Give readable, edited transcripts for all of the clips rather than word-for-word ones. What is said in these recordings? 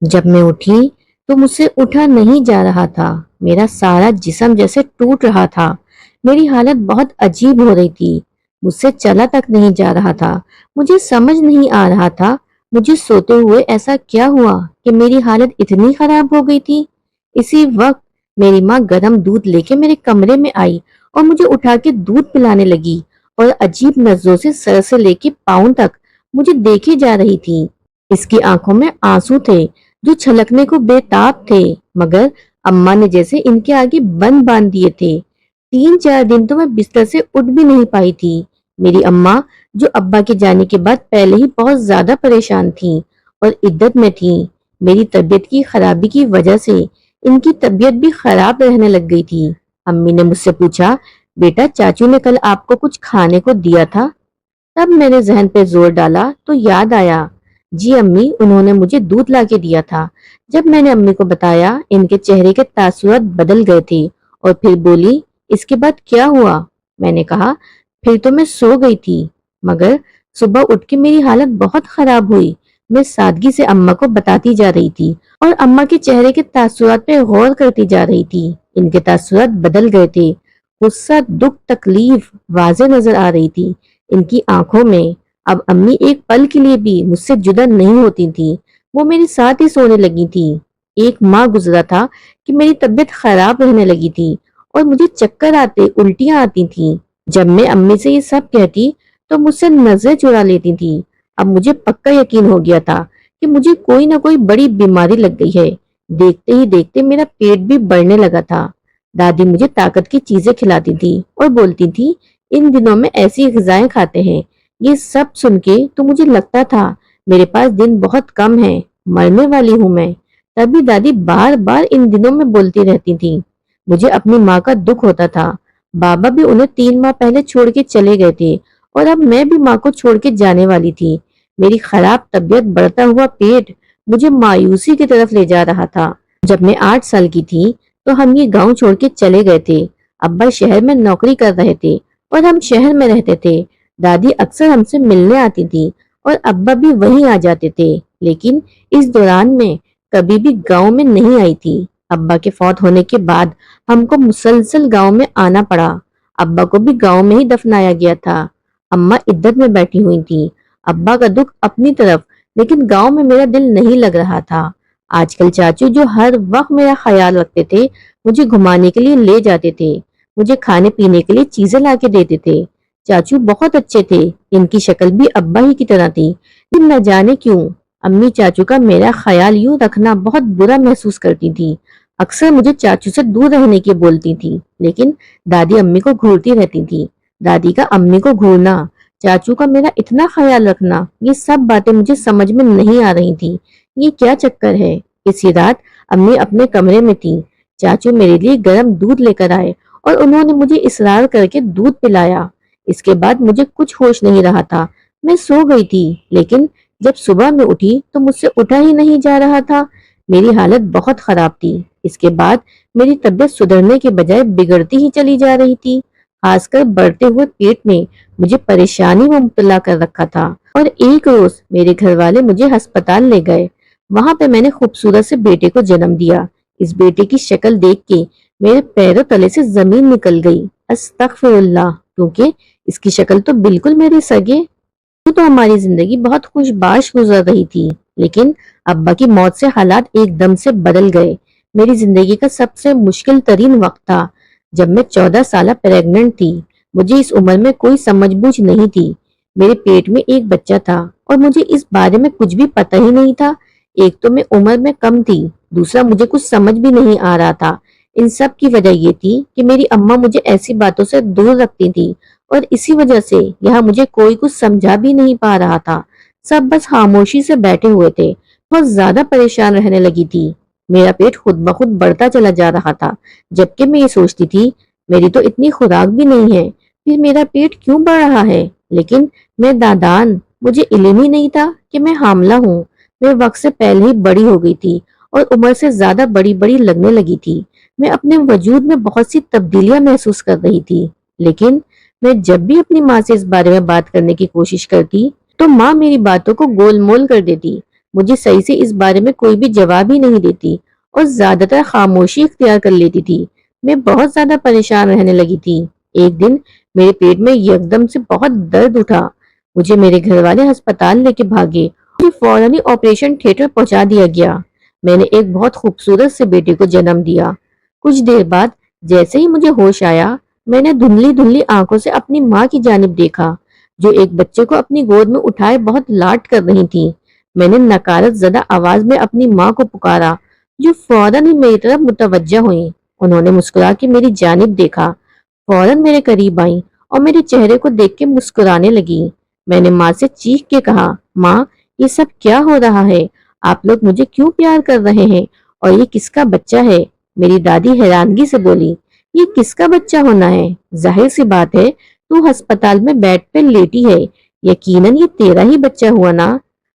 جب میں اٹھی تو مجھ سے اٹھا نہیں جا رہا تھا، میرا سارا جسم جیسے ٹوٹ رہا تھا، میری حالت بہت عجیب ہو رہی تھی، مجھ سے چلا تک نہیں جا رہا تھا، مجھے سمجھ نہیں آ رہا تھا مجھے سوتے ہوئے ایسا کیا ہوا کہ میری حالت اتنی خراب ہو گئی تھی۔ اسی وقت میری ماں گرم دودھ لے کے میرے کمرے میں آئی اور مجھے اٹھا کے دودھ پلانے لگی اور عجیب نظروں سے سر سے لے کے پاؤں تک مجھے دیکھے جا رہی تھی۔ اس کی آنکھوں میں آنسو تھے جو چھلکنے کو بے تاب تھے، مگر اماں نے جیسے ان کے آگے بند باندھ دیے تھے۔ 3 4 دن تو میں بستر سے اٹھ بھی نہیں پائی تھی۔ میری اماں جو ابا کے جانے کے بعد پہلے ہی بہت زیادہ پریشان تھیں اور عدت میں تھیں، میری طبیعت کی خرابی کی وجہ سے ان کی طبیعت بھی خراب رہنے لگ گئی تھی۔ امی نے مجھ سے پوچھا، بیٹا چاچو نے کل آپ کو کچھ کھانے کو دیا تھا؟ تب میں نے ذہن پہ زور ڈالا تو یاد آیا، جی امی انہوں نے مجھے دودھ لا کے دیا تھا۔ جب میں نے امی کو بتایا، ان کے چہرے کے تاثرات بدل گئے تھے اور پھر بولی، اس کے بعد کیا ہوا؟ میں نے کہا، پھر تو میں سو گئی تھی، مگر صبح اٹھ کے میری حالت بہت خراب ہوئی۔ میں سادگی سے اماں کو بتاتی جا رہی تھی اور اماں کے چہرے کے تاثرات پہ غور کرتی جا رہی تھی۔ ان کے تاثرات بدل گئے تھے، غصہ، دکھ، تکلیف واضح نظر آ رہی تھی ان کی آنکھوں میں۔ اب امی ایک پل کے لیے بھی مجھ سے جدا نہیں ہوتی تھی، وہ میرے ساتھ ہی سونے لگی تھی۔ ایک ماہ گزرا تھا کہ میری طبیعت خراب رہنے لگی تھی اور مجھے چکر آتے، الٹیاں آتی تھیں۔ جب میں امی سے یہ سب کہتی تو مجھ سے نظریں چرا لیتی تھی۔ اب مجھے پکا یقین ہو گیا تھا کہ مجھے کوئی نہ کوئی بڑی بیماری لگ گئی ہے۔ دیکھتے ہی دیکھتے میرا پیٹ بھی بڑھنے لگا تھا۔ دادی مجھے طاقت کی چیزیں کھلاتی تھی اور بولتی تھی، ان دنوں میں ایسی غذائیں کھاتے ہیں۔ یہ سب سن کے تو مجھے لگتا تھا میرے پاس دن بہت کم ہے، مرنے والی ہوں میں۔ تبھی دادی بار بار ان دنوں میں بولتی رہتی تھی۔ مجھے اپنی ماں کا دکھ ہوتا تھا، بابا بھی انہیں 3 ماہ پہلے چھوڑ کے چلے گئے تھے اور اب میں بھی ماں کو چھوڑ کے جانے والی تھی۔ میری خراب طبیعت، بڑھتا ہوا پیٹ مجھے مایوسی کی طرف لے جا رہا تھا۔ جب میں 8 سال کی تھی تو ہم یہ گاؤں چھوڑ کے چلے گئے تھے۔ ابا شہر میں نوکری کر رہے تھے اور ہم شہر میں رہتے تھے۔ دادی اکثر ہم سے ملنے آتی تھی اور ابا بھی وہیں آ جاتے تھے، لیکن اس دوران میں کبھی بھی گاؤں میں نہیں آئی تھی۔ ابا کے فوت ہونے کے بعد ہم کو مسلسل گاؤں میں آنا پڑا۔ ابا کو بھی گاؤں میں ہی دفنایا گیا تھا۔ اماں عدت میں بیٹھی ہوئی تھی، ابا کا دکھ اپنی طرف، لیکن گاؤں میں میرا دل نہیں لگ رہا تھا۔ آج کل چاچو جو ہر وقت میرا خیال رکھتے تھے، مجھے گھمانے کے لیے لے جاتے تھے، مجھے کھانے پینے کے لیے چیزیں لا کے دیتے تھے۔ چاچو بہت اچھے تھے، ان کی شکل بھی ابا ہی کی طرح تھی، لیکن نہ جانے کیوں امی چاچو کا میرا خیال یوں رکھنا بہت برا محسوس کرتی تھی۔ اکثر مجھے چاچو سے دور رہنے کی بولتی تھی، لیکن دادی امی کو گھورتی رہتی تھی۔ دادی کا امی کو گھورنا، چاچو کا میرا اتنا خیال رکھنا، یہ سب باتیں مجھے سمجھ میں نہیں آ رہی تھی۔ یہ کیا چکر ہے؟ اسی رات امی اپنے کمرے میں تھی، چاچو میرے لیے گرم دودھ لے کر آئے اور انہوں نے مجھے اصرار کر کے دودھ پلایا۔ اس کے بعد مجھے کچھ ہوش نہیں رہا تھا، میں سو گئی تھی، لیکن جب صبح میں اٹھی تو مجھ سے اٹھا ہی نہیں جا رہا تھا۔ میری حالت بہت خراب تھی۔ اس کے بعد میری طبیعت سدھرنے کے بجائے بگڑتی ہی چلی جا رہی تھی۔ خاص کر بڑھتے ہوئے پیٹ نے مجھے پریشانی میں مبتلا کر رکھا تھا، اور ایک روز میرے گھر والے مجھے ہسپتال لے گئے۔ وہاں پہ میں نے خوبصورت سے بیٹے کو جنم دیا۔ اس بیٹے کی شکل دیکھ کے میرے پیروں تلے سے زمین نکل گئی۔ استغفر اللہ، کیونکہ اس کی شکل تو بالکل میرے سگے۔ تو ہماری زندگی بہت خوش باش گزر رہی تھی، لیکن ابا کی موت سے حالات ایک دم سے بدل گئے۔ میری زندگی کا سب سے مشکل ترین وقت تھا جب میں 14 سالہ پیگننٹ تھی۔ مجھے اس عمر میں کوئی سمجھ بوجھ نہیں تھی۔ میرے پیٹ میں ایک بچہ تھا اور مجھے اس بارے میں کچھ بھی پتہ ہی نہیں تھا۔ ایک تو میں عمر میں کم تھی، دوسرا مجھے کچھ سمجھ بھی نہیں آ رہا تھا۔ ان سب کی وجہ یہ تھی کہ میری اماں مجھے ایسی باتوں سے دور رکھتی تھی، اور اسی وجہ سے یہاں مجھے کوئی کچھ سمجھا بھی نہیں پا رہا تھا۔ سب بس خاموشی سے بیٹھے ہوئے تھے۔ بہت زیادہ پریشان رہنے لگی تھی۔ میرا پیٹ خود بخود بڑھتا چلا جا رہا تھا، جبکہ میں یہ سوچتی تھی میری تو اتنی خوراک بھی نہیں ہے، پھر میرا پیٹ کیوں بڑھ رہا ہے؟ لیکن میں نادان، مجھے علم ہی نہیں تھا کہ میں حاملہ ہوں۔ میں وقت سے پہلے ہی بڑی ہو گئی تھی اور عمر سے زیادہ بڑی بڑی لگنے لگی تھی۔ میں اپنے وجود میں بہت سی تبدیلیاں محسوس کر رہی تھی، لیکن میں جب بھی اپنی ماں سے اس بارے میں بات کرنے کی کوشش کرتی تو ماں میری باتوں کو گول مول کر دیتی۔ مجھے صحیح سے اس بارے میں کوئی بھی جواب ہی نہیں دیتی اور زیادہ تر خاموشی اختیار کر لیتی تھی۔ میں بہت زیادہ پریشان رہنے لگی تھی۔ ایک دن میرے پیٹ میں یکدم سے بہت درد اٹھا۔ مجھے میرے گھر والے ہسپتال لے کے بھاگے، مجھے فوراً ہی آپریشن تھیٹر پہنچا دیا گیا۔ میں نے ایک بہت خوبصورت سے بیٹے کو جنم دیا۔ کچھ دیر بعد جیسے ہی مجھے ہوش آیا، میں نے دھندلی دھندلی آنکھوں سے اپنی ماں کی جانب دیکھا جو ایک بچے کو اپنی گود میں اٹھائے بہت لاڈ کر رہی تھی۔ میں نے نکارت زدہ آواز میں اپنی ماں کو پکارا جو فوراً ہی میری طرف متوجہ ہوئی۔ انہوں نے مسکرا کے میری جانب دیکھا، فوراً میرے قریب آئیں اور میرے چہرے کو دیکھ کے مسکرانے لگی۔ میں نے ماں سے چیخ کے کہا، ماں یہ سب کیا ہو رہا ہے؟ آپ لوگ مجھے کیوں پیار کر رہے ہیں اور یہ کس کا بچہ ہے؟ میری دادی حیرانگی سے بولی، یہ کس کا بچہ ہونا ہے؟ ظاہر سی بات ہے تو ہسپتال میں بیڈ پہ لیٹی ہے، یقیناً یہ تیرا ہی بچہ ہوا نا۔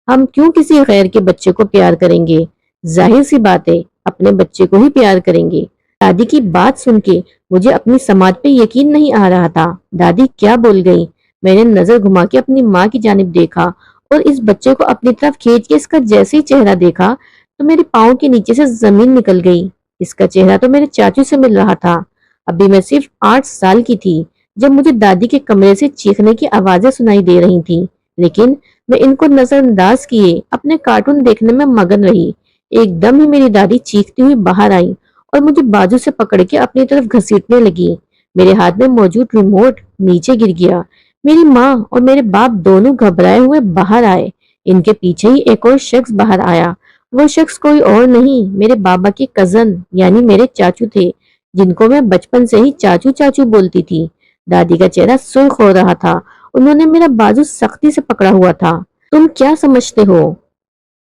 ہم کیوں کسی غیر کے بچے کو پیار کریں گے؟ ظاہر سی بات ہے اپنے بچے کو ہی پیار کریں گے۔ دادی کی بات سن کے مجھے اپنی سماعت پہ یقین نہیں آ رہا تھا۔ دادی کیا بول گئی؟ میں نے نظر گھما کے اپنی ماں کی جانب دیکھا اور اس بچے کو اپنی طرف کھینچ کے اس کا جیسے ہی چہرہ دیکھا تو میرے پاؤں کے نیچے سے زمین نکل گئی۔ اس کا چہرہ تو میرے چاچو سے مل رہا تھا۔ ابھی میں صرف 8 سال کی تھی جب مجھے دادی کے کمرے سے چیخنے کی آوازیں سنائی دے رہی تھی، لیکن میں ان کو نظر انداز کیے اپنے کارٹون دیکھنے میں مگن رہی۔ ایک دم ہی میری دادی چیختی ہوئی باہر آئی اور مجھے بازو سے پکڑ کے اپنی طرف گھسیٹنے لگی۔ میرے ہاتھ میں موجود ریموٹ نیچے گر گیا۔ میری ماں اور میرے باپ دونوں گھبرائے ہوئے باہر آئے۔ ان کے پیچھے ہی ایک اور شخص باہر آیا۔ وہ شخص کوئی اور نہیں، میرے بابا کے کزن یعنی میرے چاچو تھے، جن کو میں بچپن سے ہی چاچو چاچو بولتی تھی۔ دادی کا چہرہ سرخ ہو رہا تھا۔ انہوں نے میرا بازو سختی سے پکڑا ہوا تھا۔ تم کیا سمجھتے ہو؟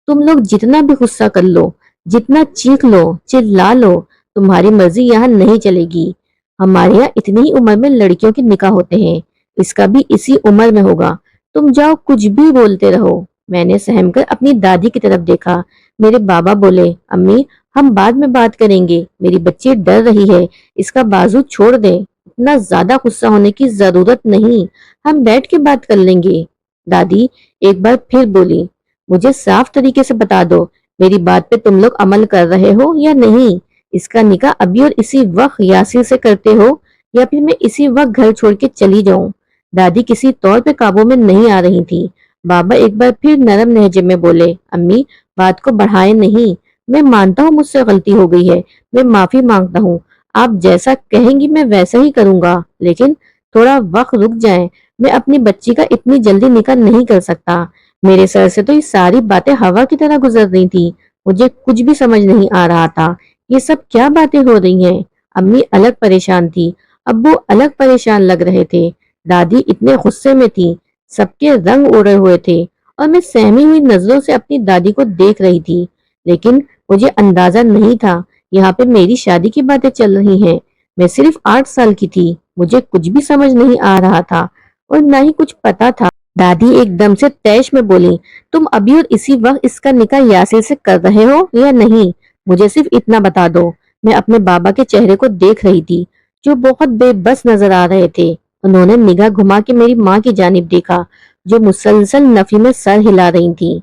تم لوگ جتنا بھی غصہ کر لو، جتنا چیخ لو، چلا لو، تمہاری مرضی یہاں نہیں چلے گی۔ ہمارے یہاں اتنی ہی عمر میں لڑکیوں کے نکاح ہوتے ہیں، اس کا بھی اسی عمر میں ہوگا۔ تم جاؤ کچھ بھی بولتے رہو۔ میں نے سہم کر اپنی دادی کی طرف دیکھا۔ میرے بابا بولے، امی ہم بعد میں بات کریں گے، میری بچی ڈر رہی ہے، اس کا بازو چھوڑ دیں، اتنا زیادہ غصہ ہونے کی ضرورت نہیں، ہم بیٹھ کے بات کر لیں گے۔ دادی ایک بار پھر بولی، مجھے صاف طریقے سے بتا دو، میری بات پہ تم لوگ عمل کر رہے ہو یا نہیں؟ اس کا نکاح ابھی اور اسی وقت یاسر سے کرتے ہو یا پھر میں اسی وقت گھر چھوڑ کے چلی جاؤں؟ دادی کسی طور پہ قابو میں نہیں آ رہی تھی۔ بابا ایک بار پھر نرم لہجے میں بولے، امی بات کو بڑھائے نہیں، میں مانتا ہوں مجھ سے غلطی ہو گئی ہے، میں معافی مانگتا ہوں، آپ جیسا کہیں گی میں ویسا ہی کروں گا، لیکن تھوڑا وقت رک جائیں، میں اپنی بچی کا اتنی جلدی نکاح نہیں کر سکتا۔ میرے سر سے تو یہ ساری باتیں ہوا کی طرح گزر رہی تھی، مجھے کچھ بھی سمجھ نہیں آ رہا تھا، یہ سب کیا باتیں ہو رہی ہیں؟ امی الگ پریشان تھی، ابو الگ پریشان لگ رہے تھے، دادی اتنے غصے میں تھی، سب کے رنگ اڑے ہوئے تھے اور میں سہمی ہوئی نظروں سے اپنی دادی کو دیکھ رہی تھی، لیکن مجھے اندازہ نہیں تھا یہاں پہ میری شادی کی باتیں چل رہی ہیں۔ میں صرف 8 سال کی تھی، مجھے کچھ بھی سمجھ نہیں آ رہا تھا اور نہ ہی کچھ پتا تھا۔ دادی ایک دم سے تیش میں بولی، تم ابھی اور اسی وقت اس کا نکاح یاسر سے کر رہے ہو یا نہیں؟ مجھے صرف اتنا بتا دو۔ میں اپنے بابا کے چہرے کو دیکھ رہی تھی جو بہت بے بس نظر آ رہے تھے۔ انہوں نے نگاہ گھما کے میری ماں کی جانب دیکھا جو مسلسل نفی میں سر ہلا رہی تھی،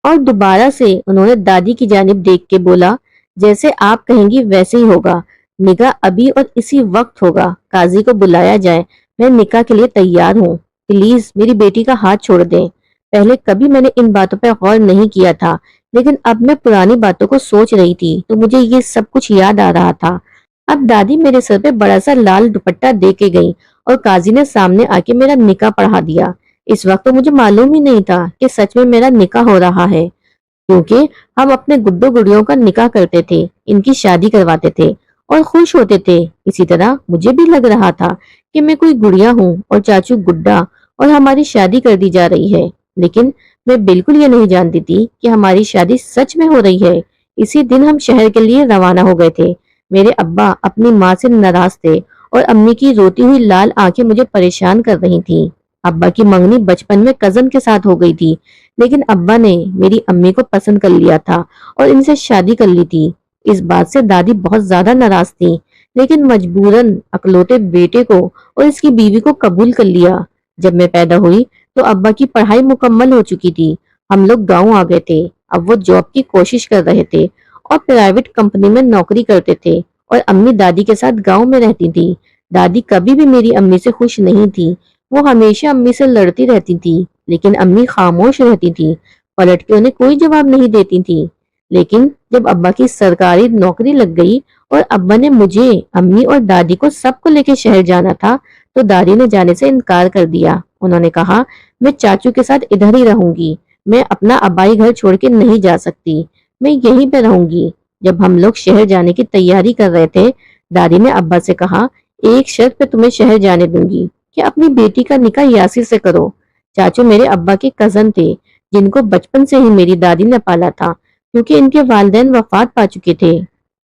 اور دوبارہ سے انہوں نے دادی کی جانب دیکھ کے بولا، جیسے آپ کہیں گی ویسے ہی ہوگا، نکاح ابھی اور اسی وقت ہوگا، قاضی کو بلایا جائے، میں نکاح کے لیے تیار ہوں، پلیز میری بیٹی کا ہاتھ چھوڑ دیں۔ پہلے کبھی میں نے ان باتوں پہ غور نہیں کیا تھا، لیکن اب میں پرانی باتوں کو سوچ رہی تھی تو مجھے یہ سب کچھ یاد آ رہا تھا۔ اب دادی میرے سر پہ بڑا سا لال دوپٹہ دے کے گئی اور قاضی نے سامنے آ کے میرا نکاح پڑھا دیا۔ اس وقت تو مجھے معلوم ہی نہیں تھا کہ سچ میں میرا نکاح ہو رہا ہے، کیونکہ ہم اپنے گڈو گڑیوں کا نکاح کرتے تھے، ان کی شادی کرواتے تھے اور خوش ہوتے تھے۔ اسی طرح مجھے بھی لگ رہا تھا کہ میں کوئی گڑیا ہوں اور چاچو گڈا اور ہماری شادی کر دی جا رہی ہے، لیکن میں بالکل یہ نہیں جانتی تھی کہ ہماری شادی سچ میں ہو رہی ہے۔ اسی دن ہم شہر کے لیے روانہ ہو گئے تھے۔ میرے ابا اپنی ماں سے ناراض تھے اور امی کی روتی ہوئی لال آنکھیں مجھے پریشان کر رہی تھیں۔ ابا کی منگنی بچپن میں کزن کے ساتھ ہو گئی تھی، لیکن ابا نے میری امی کو پسند کر لیا تھا اور ان سے شادی کر لی تھی۔ اس بات سے دادی بہت زیادہ ناراض تھی، لیکن مجبوراً اکلوتے بیٹے کو اور اس کی بیوی کو قبول کر لیا۔ جب میں پیدا ہوئی تو ابا کی پڑھائی مکمل ہو چکی تھی، ہم لوگ گاؤں آ گئے تھے۔ اب وہ جاب کی کوشش کر رہے تھے اور پرائیویٹ کمپنی میں نوکری کرتے تھے، اور امی دادی کے ساتھ گاؤں میں رہتی تھی۔ دادی کبھی بھی میری امی سے خوش نہیں تھی، وہ ہمیشہ امی سے لڑتی رہتی تھی، لیکن امی خاموش رہتی تھی، پلٹ کے انہیں کوئی جواب نہیں دیتی تھی۔ لیکن جب ابا کی سرکاری نوکری لگ گئی اور ابا نے مجھے، امی اور دادی کو سب کو لے کے شہر جانا تھا، تو دادی نے جانے سے انکار کر دیا۔ انہوں نے کہا میں چاچو کے ساتھ ادھر ہی رہوں گی، میں اپنا آبائی گھر چھوڑ کے نہیں جا سکتی، میں یہیں پہ رہوں گی۔ جب ہم لوگ شہر جانے کی تیاری کر رہے تھے، دادی نے ابا سے کہا ایک شرط پہ تمہیں شہر جانے دوں گی کہ اپنی بیٹی کا نکاح یاسر سے کرو۔ چاچو میرے ابا کے کزن تھے، جن کو بچپن سے ہی میری دادی نے پالا تھا، کیونکہ ان کے والدین وفات پا چکے تھے۔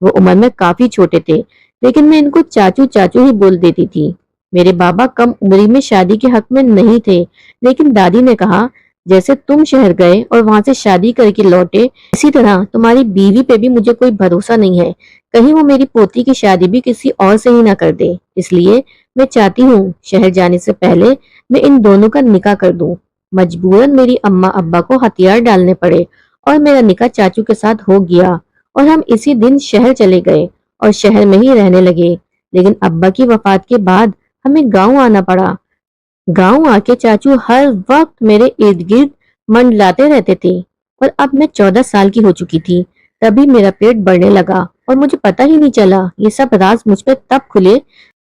وہ عمر میں کافی چھوٹے تھے، لیکن میں ان کو چاچو چاچو ہی بول دیتی تھی۔ میرے بابا کم عمری میں شادی کے حق میں نہیں تھے، لیکن دادی نے کہا جیسے تم شہر گئے اور وہاں سے شادی کر کے لوٹے، اسی طرح تمہاری بیوی پہ بھی مجھے کوئی بھروسہ نہیں ہے، کہیں وہ میری پوتی کی شادی بھی کسی اور سے ہی نہ کر دے، اس لیے میں چاہتی ہوں شہر جانے سے پہلے میں ان دونوں کا نکاح کر دوں۔ مجبوراً میری اماں ابا کو ہتھیار ڈالنے پڑے اور میرا نکاح چاچو کے ساتھ ہو گیا، اور ہم اسی دن شہر چلے گئے اور شہر میں ہی رہنے لگے۔ لیکن ابا کی وفات کے بعد ہمیں گاؤں آنا پڑا۔ گاؤں آ کے چاچو ہر وقت میرے ارد گرد منڈلاتے رہتے تھے، اور اب میں 14 سال کی ہو چکی تھی۔ تبھی میرا پیٹ بڑھنے لگا اور مجھے پتہ ہی نہیں چلا۔ یہ سب راز مجھ پہ تب کھلے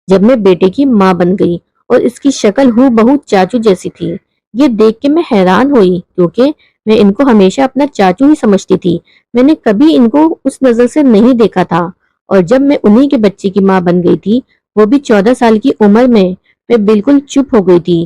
جب میں بیٹے کی ماں بن گئی، اور اس کی شکل ہو بہو چاچو جیسی تھی۔ یہ دیکھ کے میں حیران ہوئی، کیونکہ میں ان کو ہمیشہ اپنا چاچو ہی سمجھتی تھی، میں نے کبھی ان کو اس نظر سے نہیں دیکھا تھا۔ اور جب میں انہی کے بچے کی ماں بن گئی تھی، وہ بھی 14 سال کی عمر میں بالکل چپ ہو گئی تھی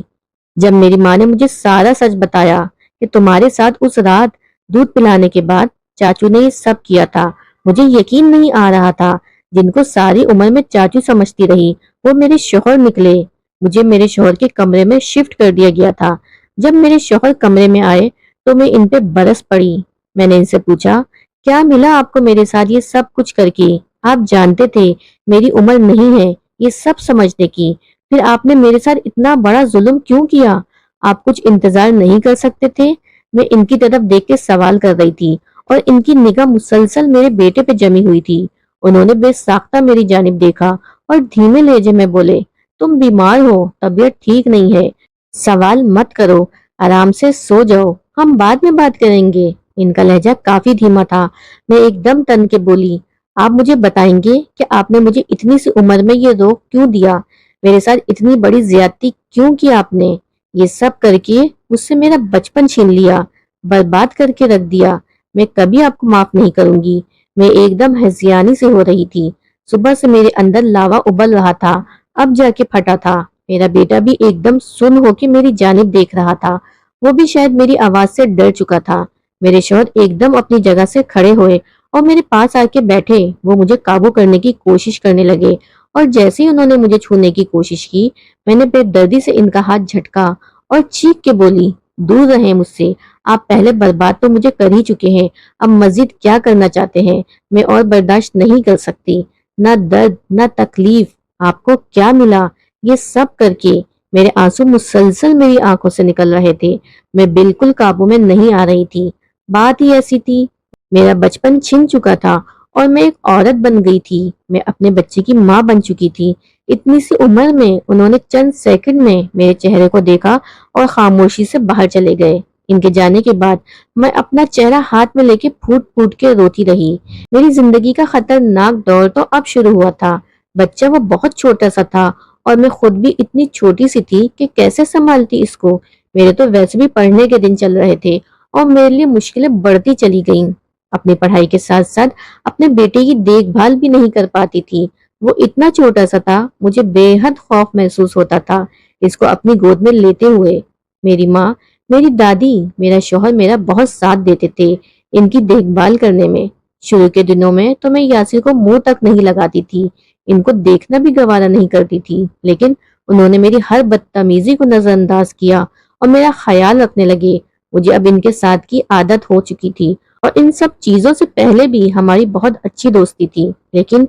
جب میری ماں نے مجھے سارا سچ بتایا کہ تمہارے ساتھ اس رات دودھ پلانے کے بعد چاچو نے یہ سب کیا تھا۔ مجھے یقین نہیں آ رہا تھا، جن کو ساری عمر میں چاچو سمجھتی رہی وہ میرے شوہر نکلے۔ مجھے میرے شوہر کے کمرے میں شفٹ کر دیا گیا تھا۔ جب میرے شوہر کمرے میں آئے تو میں ان پہ برس پڑی۔ میں نے ان سے پوچھا کیا ملا آپ کو میرے ساتھ یہ سب کچھ کر کے؟ آپ جانتے تھے میری عمر نہیں ہے یہ سب سمجھنے کی، پھر آپ نے میرے ساتھ اتنا بڑا ظلم کیوں کیا؟ آپ کچھ انتظار نہیں کر سکتے تھے؟ میں ان کی طرف دیکھ کے سوال کر رہی تھی، اور ان کی نگاہ مسلسل میرے بیٹے پہ جمی ہوئی تھی۔ انہوں نے بے ساختہ میری جانب دیکھا اور دھیمے لہجے میں بولے تم بیمار ہو، طبیعت ٹھیک نہیں ہے، سوال مت کرو، آرام سے سو جاؤ، ہم بعد میں بات کریں گے۔ ان کا لہجہ کافی دھیما تھا۔ میں ایک دم تن کے بولی آپ مجھے بتائیں گے کہ آپ نے مجھے اتنی سی عمر میں یہ روک کیوں دیا؟ میرے ساتھ اتنی بڑی زیادتی کیوں کی آپ نے؟ یہ سب کر کے مجھ سے میرا بچپن چھین لیا، برباد کر کے رکھ دیا۔ میں کبھی آپ کو معاف نہیں کروں گی۔ میں ایک دم ہذیانی سے ہو رہی تھی۔ صبح سے میرے اندر لاوا ابل رہا تھا، اب جا کے پھٹا تھا۔ میرا بیٹا بھی ایک دم سن ہو کے میری جانب دیکھ رہا تھا، وہ بھی شاید میری آواز سے ڈر چکا تھا۔ میرے شوہر ایک دم اپنی جگہ سے کھڑے ہوئے اور میرے پاس آ کے بیٹھے۔ وہ مجھے قابو کرنے کی کوشش کرنے لگے، اور جیسے ہی انہوں نے مجھے چھونے کی کوشش کی، میں نے بے دردی سے ان کا ہاتھ جھٹکا اور چیخ کے بولی دور رہیں مجھ سے، آپ پہلے برباد تو مجھے کر ہی چکے ہیں، اب مزید کیا کرنا چاہتے ہیں؟ میں اور برداشت نہیں کر سکتی، نہ درد نہ تکلیف۔ آپ کو کیا ملا یہ سب کر کے؟ میرے آنسو مسلسل میری آنکھوں سے نکل رہے تھے، میں بالکل قابو میں نہیں آ رہی تھی۔ بات ہی ایسی تھی، میرا بچپن چھن چکا تھا اور میں ایک عورت بن گئی تھی، میں اپنے بچے کی ماں بن چکی تھی۔ اتنی سی عمر میں انہوں نے چند سیکنڈ میں میرے چہرے کو دیکھا اور خاموشی سے باہر چلے گئے۔ ان کے جانے کے بعد میں اپنا چہرہ ہاتھ میں لے کے پھوٹ پھوٹ کے روتی رہی۔ میری زندگی کا خطرناک دور تو اب شروع ہوا تھا۔ بچہ وہ بہت چھوٹا سا تھا، اور میں خود بھی اتنی چھوٹی سی تھی کہ کیسے سنبھالتی اس کو۔ میرے تو ویسے بھی پڑھنے کے دن چل رہے تھے، اور میرے لیے مشکلیں بڑھتی چلی گئیں۔ اپنی پڑھائی کے ساتھ ساتھ اپنے بیٹے کی دیکھ بھال بھی نہیں کر پاتی تھی۔ وہ اتنا چھوٹا سا تھا، مجھے بے حد خوف محسوس ہوتا تھا اس کو اپنی گود میں لیتے ہوئے۔ میری ماں، میری دادی، میرا شوہر میرا بہت ساتھ دیتے تھے ان کی دیکھ بھال کرنے میں۔ شروع کے دنوں میں تو میں یاسر کو منہ تک نہیں لگاتی تھی، ان کو دیکھنا بھی گوارا نہیں کرتی تھی، لیکن انہوں نے میری ہر بدتمیزی کو نظر انداز کیا اور میرا خیال رکھنے لگے۔ مجھے اب ان کے ساتھ کی عادت ہو چکی تھی، اور ان سب چیزوں سے پہلے بھی ہماری بہت اچھی دوستی تھی، لیکن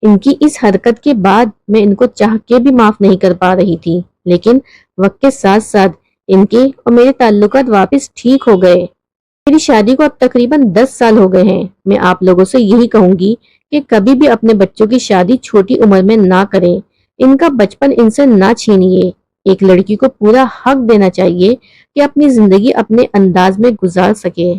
ان کی اس حرکت کے بعد میں ان کو چاہ کے بھی معاف نہیں کر پا رہی تھی۔ لیکن وقت کے ساتھ ساتھ ان کے اور میرے تعلقات واپس ٹھیک ہو گئے۔ میری شادی کو اب تقریباً 10 سال ہو گئے ہیں. میں آپ لوگوں سے یہی کہوں گی کہ کبھی بھی اپنے بچوں کی شادی چھوٹی عمر میں نہ کریں. ان کا بچپن ان سے نہ چھینیے. ایک لڑکی کو پورا حق دینا چاہیے کہ اپنی زندگی اپنے انداز میں گزار سکے.